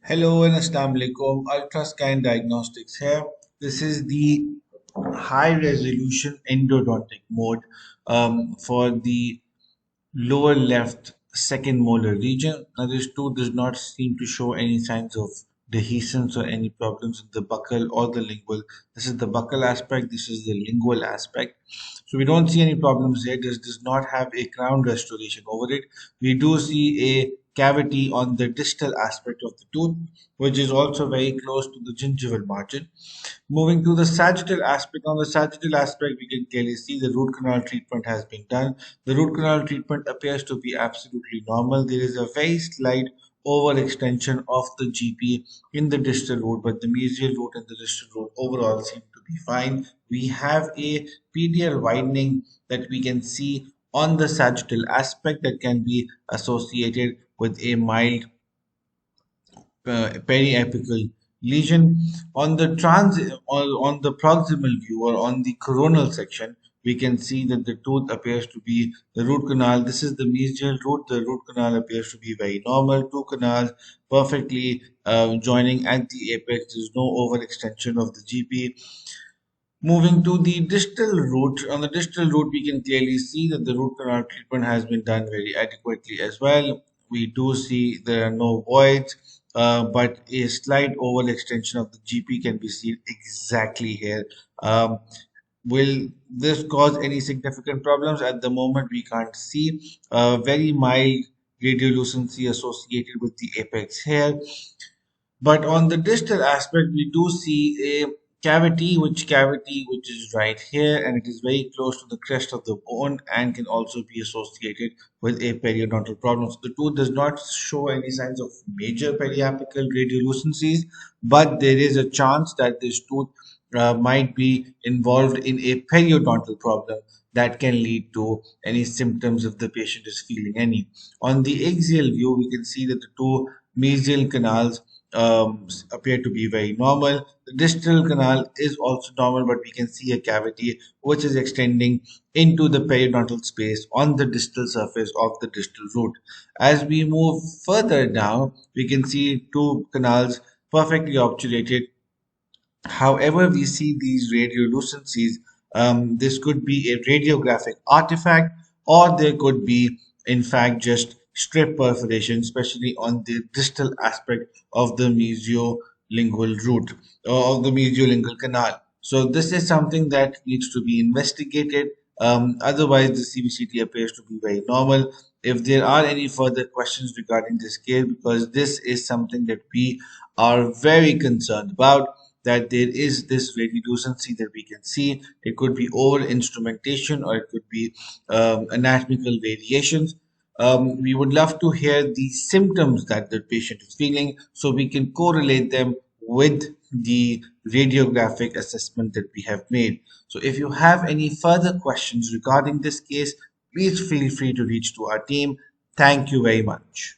Hello and Assalamu alaikum. Ultrascan Diagnostics here. This is the high resolution endodontic mode for the lower left second molar region. Now, this tooth does not seem to show any signs of dehiscence or any problems in the buccal or the lingual. This is the buccal aspect, this is the lingual aspect. So, we don't see any problems here. This does not have a crown restoration over it. We do see a cavity on the distal aspect of the tooth, which is also very close to the gingival margin. Moving to the sagittal aspect, on the sagittal aspect, we can clearly see the root canal treatment has been done. The root canal treatment appears to be absolutely normal. There is a very slight overextension of the GP in the distal root, but the mesial root and the distal root overall seem to be fine. We have a PDL widening that we can see on the sagittal aspect that can be associated with a mild periapical lesion. On the on the proximal view or on the coronal section, we can see that the tooth appears to be the root canal. This is the mesial root. The root canal appears to be very normal. Two canals perfectly joining at the apex. There's no overextension of the GP. Moving to the distal root, on the distal root, we can clearly see that the root canal treatment has been done very adequately as well. We do see there are no voids, but a slight overextension of the GP can be seen exactly here. Will this cause any significant problems? At the moment, we can't see. Very mild radiolucency associated with the apex here. But on the distal aspect, we do see a cavity which is right here, and it is very close to the crest of the bone and can also be associated with a periodontal problem. So the tooth does not show any signs of major periapical radiolucencies, but there is a chance that this tooth might be involved in a periodontal problem that can lead to any symptoms if the patient is feeling any. On the axial view, we can see that the two mesial canals appear to be very normal. The distal canal is also normal, but we can see a cavity which is extending into the periodontal space on the distal surface of the distal root. As we move further down, we can see two canals perfectly obturated. However, we see these radiolucencies. This could be a radiographic artifact, or there could be, in fact, just strip perforation, especially on the distal aspect of the mesiolingual root or of the mesiolingual canal. So, this is something that needs to be investigated. Otherwise, the CBCT appears to be very normal. If there are any further questions regarding this case, because this is something that we are very concerned about, that there is this radiolucency that we can see. It could be over instrumentation or it could be anatomical variations. We would love to hear the symptoms that the patient is feeling so we can correlate them with the radiographic assessment that we have made. So, if you have any further questions regarding this case, please feel free to reach to our team. Thank you very much.